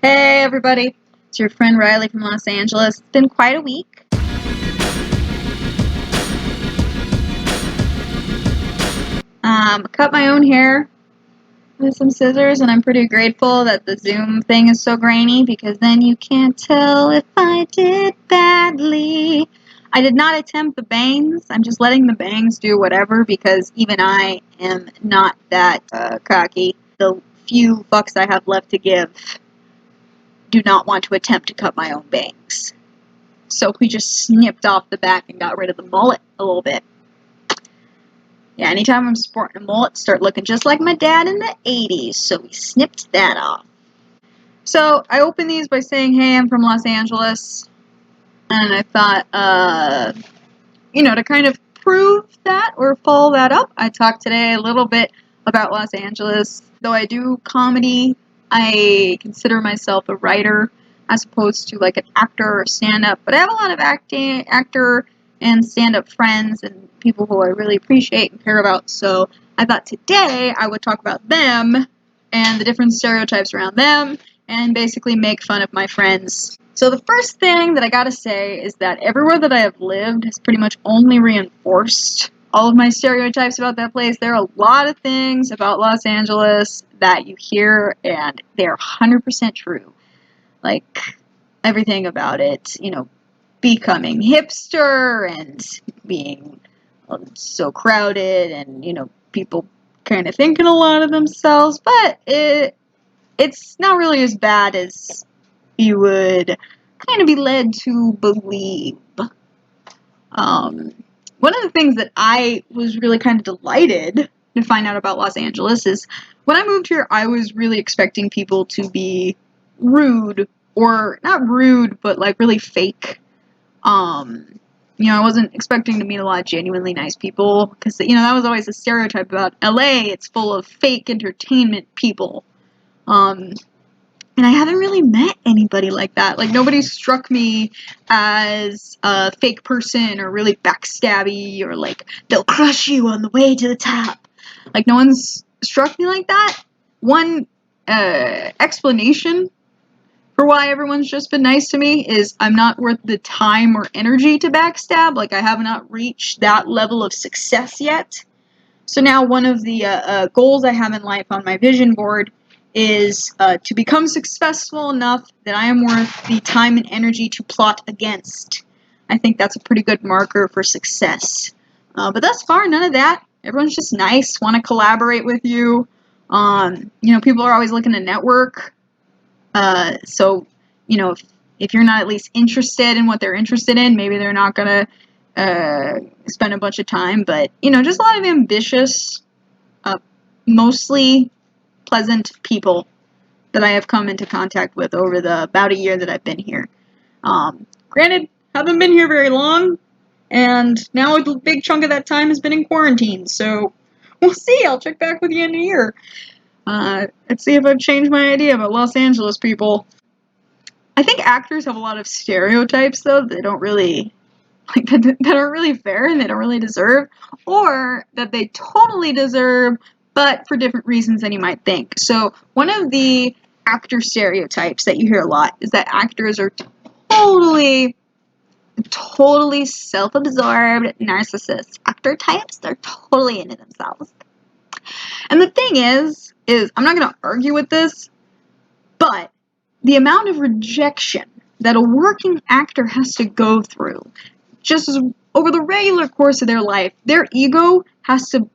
Hey everybody, it's your friend Riley from Los Angeles. It's been quite a week. Cut my own hair with some scissors, and I'm pretty grateful that the Zoom thing is so grainy because then you can't tell if I did badly. I did not attempt the bangs. I'm just letting the bangs do whatever because even I am not that cocky. The few fucks I have left to give do not want to attempt to cut my own bangs. So we just snipped off the back and got rid of the mullet a little bit. Yeah, anytime I'm sporting a mullet, start looking just like my dad in the 80s, so we snipped that off. So I opened these by saying, hey, I'm from Los Angeles, and I thought, to kind of prove that or follow that up, I talked today a little bit about Los Angeles. Though I do comedy, I consider myself a writer as opposed to like an actor or stand-up, but I have a lot of actor and stand-up friends and people who I really appreciate and care about, so I thought today I would talk about them and the different stereotypes around them and basically make fun of my friends. So the first thing that I gotta say is that everywhere that I have lived has pretty much only reinforced all of my stereotypes about that place. There are a lot of things about Los Angeles that you hear and they're 100% true. Like, everything about it, becoming hipster and being so crowded and, people kind of thinking a lot of themselves, but it's not really as bad as you would kind of be led to believe. One of the things that I was really kind of delighted to find out about Los Angeles is when I moved here, I was really expecting people to be rude, or not rude, but like really fake. I wasn't expecting to meet a lot of genuinely nice people because, that was always a stereotype about LA. It's full of fake entertainment people. And I haven't really met anybody like that. Like, nobody struck me as a fake person or really backstabby or like, they'll crush you on the way to the top. Like, no one's struck me like that. One explanation for why everyone's just been nice to me is I'm not worth the time or energy to backstab. Like, I have not reached that level of success yet. So now one of the goals I have in life on my vision board is to become successful enough that I am worth the time and energy to plot against. I think that's a pretty good marker for success. But thus far, none of that. Everyone's just nice, want to collaborate with you. People are always looking to network. So, if you're not at least interested in what they're interested in, maybe they're not going to spend a bunch of time. But, just a lot of ambitious, mostly pleasant people that I have come into contact with over about a year that I've been here. Granted, haven't been here very long, and now a big chunk of that time has been in quarantine, so we'll see. I'll check back with you in a year. Let's see if I've changed my idea about Los Angeles people. I think actors have a lot of stereotypes, though, that don't really, that aren't really fair and they don't really deserve, or that they totally deserve, but for different reasons than you might think. So one of the actor stereotypes that you hear a lot is that actors are totally self-absorbed narcissists. Actor types, they're totally into themselves. And the thing is I'm not going to argue with this, but the amount of rejection that a working actor has to go through just over the regular course of their life, their ego has to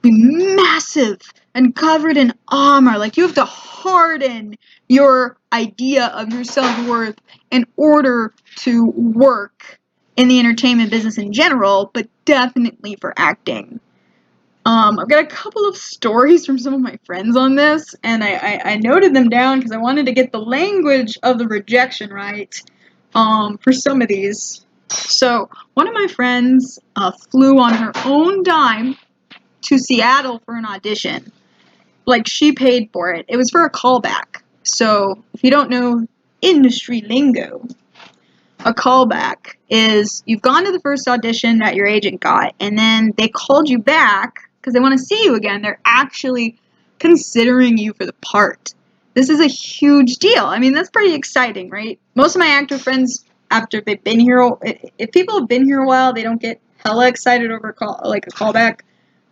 be massive and covered in armor. Like, you have to harden your idea of your self-worth in order to work in the entertainment business in general, but definitely for acting. I've got a couple of stories from some of my friends on this, and I noted them down because I wanted to get the language of the rejection right for some of these. So, one of my friends flew on her own dime to Seattle for an audition. Like, she paid for it. It was for a callback. So, if you don't know industry lingo, a callback is you've gone to the first audition that your agent got, and then they called you back because they want to see you again. They're actually considering you for the part. This is a huge deal. I mean, that's pretty exciting, right? Most of my actor friends, after they've been here, if people have been here a while, they don't get hella excited over a callback,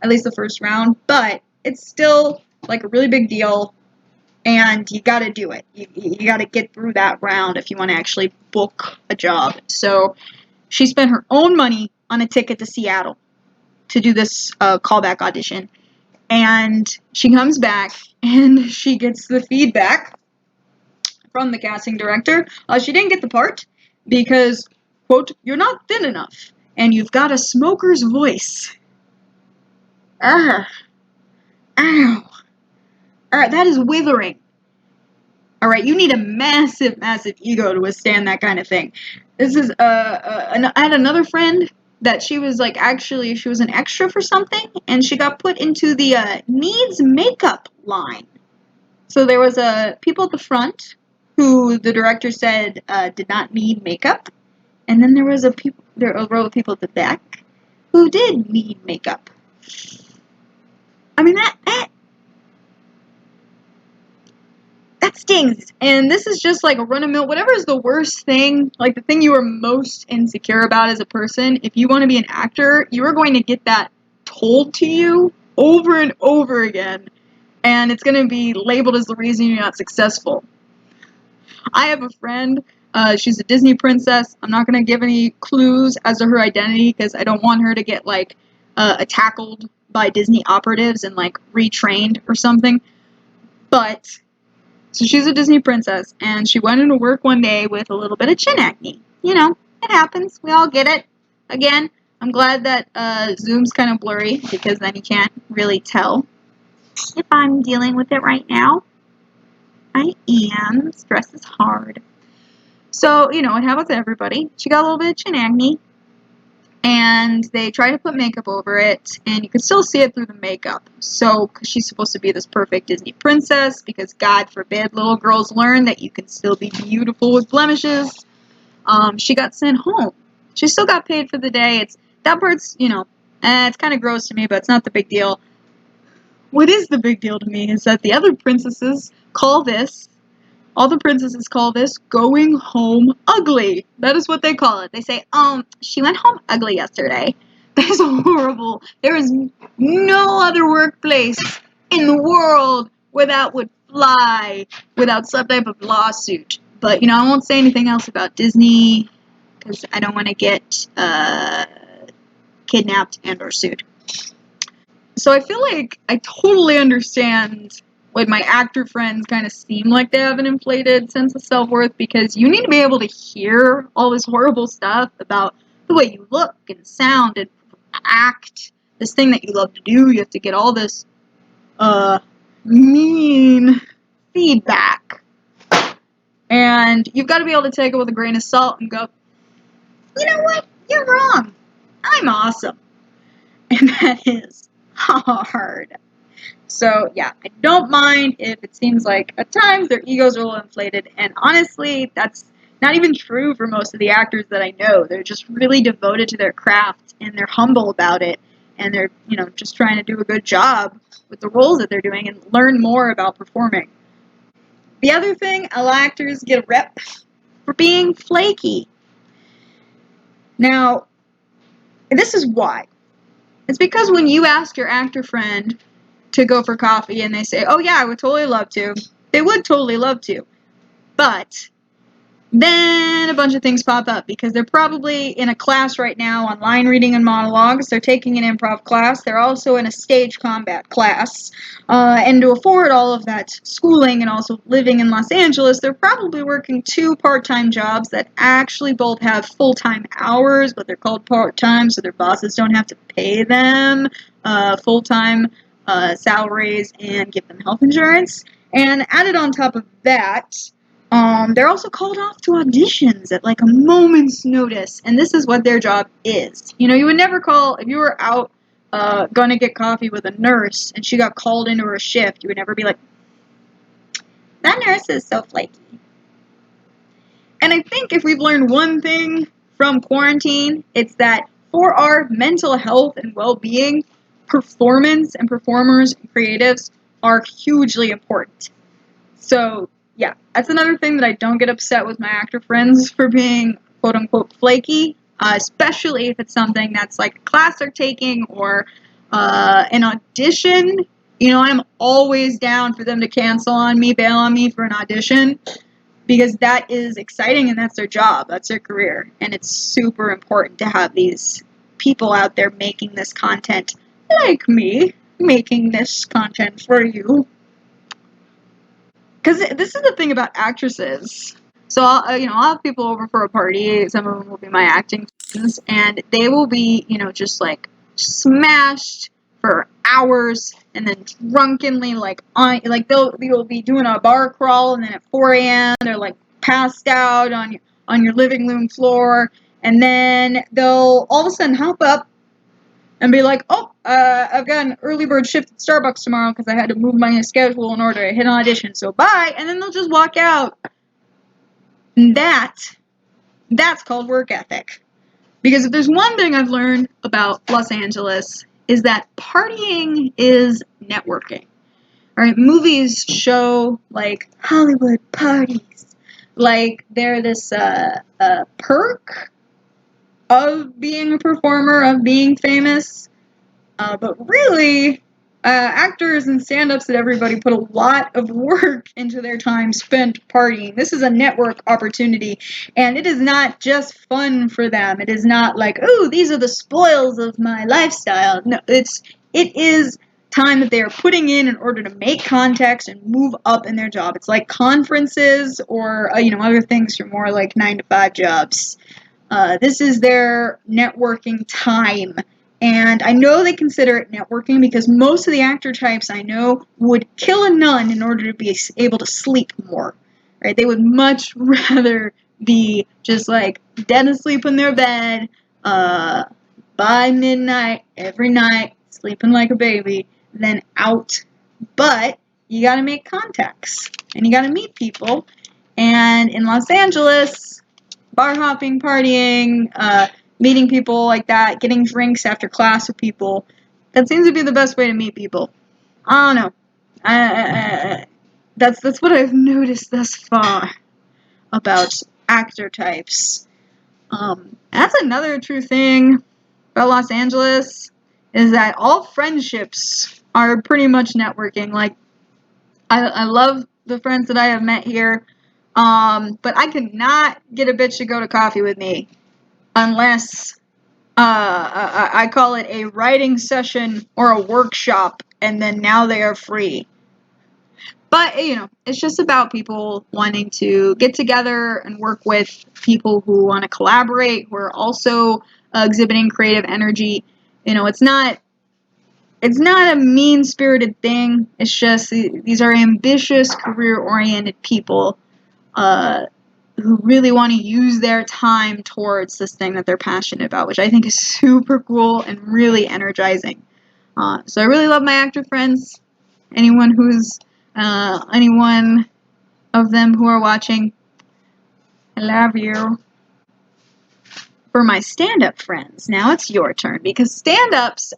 at least the first round. But it's still like a really big deal, and you got to do it. You got to get through that round if you want to actually book a job. So she spent her own money on a ticket to Seattle to do this callback audition. And she comes back and she gets the feedback from the casting director. She didn't get the part because, quote, you're not thin enough and you've got a smoker's voice. Ow. Alright, that is withering. Alright, you need a massive, massive ego to withstand that kind of thing. This is, I had another friend that she was like, actually, she was an extra for something, and she got put into the needs makeup line. So there was people at the front who the director said did not need makeup, and then there was a row of people at the back who did need makeup. I mean, that stings. And this is just like a run-of-the-mill, whatever is the worst thing, like the thing you are most insecure about as a person, if you want to be an actor, you are going to get that told to you over and over again, and it's going to be labeled as the reason you're not successful. I have a friend, she's a Disney princess. I'm not going to give any clues as to her identity because I don't want her to get like tackled by Disney operatives and like retrained or something. But so she's a Disney princess, and she went into work one day with a little bit of chin acne. You know, it happens. We all get it. Again, I'm glad that Zoom's kind of blurry, because then you can't really tell if I'm dealing with it right now. I am. Stress is hard. So, you know, it happens to everybody. She got a little bit of chin acne, and they try to put makeup over it, and you can still see it through the makeup. So, because she's supposed to be this perfect Disney princess, because God forbid little girls learn that you can still be beautiful with blemishes, she got sent home. She still got paid for the day. That part's, you know, it's kind of gross to me, but it's not the big deal. What is the big deal to me is that the other princesses all the princesses call this going home ugly. That is what they call it. They say, she went home ugly yesterday. That is horrible. There is no other workplace in the world where that would fly without some type of lawsuit. But, you know, I won't say anything else about Disney because I don't want to get kidnapped and or sued. So I feel like I totally understand when my actor friends kind of seem like they have an inflated sense of self-worth, because you need to be able to hear all this horrible stuff about the way you look and sound and act, this thing that you love to do. You have to get all this mean feedback, and you've got to be able to take it with a grain of salt and go, you know what, you're wrong, I'm awesome. And that is hard. So, yeah, I don't mind if it seems like at times their egos are a little inflated, and honestly, that's not even true for most of the actors that I know. They're just really devoted to their craft, and they're humble about it, and they're, you know, just trying to do a good job with the roles that they're doing and learn more about performing. The other thing, a lot of actors get a rep for being flaky. Now, this is why. It's because when you ask your actor friend to go for coffee and they say, oh yeah, I would totally love to, they would totally love to. But then a bunch of things pop up because they're probably in a class right now on line reading and monologues. They're taking an improv class. They're also in a stage combat class. And to afford all of that schooling and also living in Los Angeles, they're probably working 2 part-time jobs that actually both have full-time hours, but they're called part-time so their bosses don't have to pay them full-time salaries and give them health insurance. And added on top of that, they're also called off to auditions at like a moment's notice, and this is what their job is. You know, you would never call, if you were out gonna get coffee with a nurse and she got called into her shift, you would never be like, that nurse is so flaky. And I think if we've learned one thing from quarantine, it's that for our mental health and well-being, performance and performers and creatives are hugely important. So, yeah, that's another thing that I don't get upset with my actor friends for being quote-unquote flaky, especially if it's something that's like a class they're taking or an audition. You know, I'm always down for them to cancel on me, bail on me for an audition, because that is exciting and that's their job, that's their career. And it's super important to have these people out there making this content, like me, making this content for you. Because this is the thing about actresses. So I'll have people over for a party. Some of them will be my acting friends, and they will be, just like smashed for hours, and then drunkenly they'll be doing a bar crawl, and then at 4 a.m. they're like passed out on your living room floor, and then they'll all of a sudden hop up and be like, oh, I've got an early bird shift at Starbucks tomorrow because I had to move my schedule in order to hit an audition, so bye, and then they'll just walk out. And that's called work ethic. Because if there's one thing I've learned about Los Angeles, is that partying is networking. Right? Movies show, like, Hollywood parties. Like, they're this perk of being a performer, of being famous. But really, actors and stand-ups that everybody put a lot of work into their time spent partying. This is a network opportunity, and it is not just fun for them. It is not like, ooh, these are the spoils of my lifestyle. No, it is time that they are putting in order to make contacts and move up in their job. It's like conferences or other things for more like 9-to-5 jobs. This is their networking time. And I know they consider it networking because most of the actor types I know would kill a nun in order to be able to sleep more. Right? They would much rather be just like dead asleep in their bed by midnight every night, sleeping like a baby, than out. But you got to make contacts and you got to meet people. And in Los Angeles, bar hopping, partying, meeting people like that, getting drinks after class with people, that seems to be the best way to meet people. I don't know. That's what I've noticed thus far about actor types. That's another true thing about Los Angeles, is that all friendships are pretty much networking. Like, I love the friends that I have met here, but I cannot get a bitch to go to coffee with me unless I call it a writing session or a workshop, and then now they are free. But, it's just about people wanting to get together and work with people who want to collaborate, who are also exhibiting creative energy. It's not a mean-spirited thing. It's just these are ambitious, career-oriented people who really want to use their time towards this thing that they're passionate about, which I think is super cool and really energizing. So I really love my actor friends. Anyone of them who are watching, I love you. For my stand-up friends, now it's your turn, because stand-ups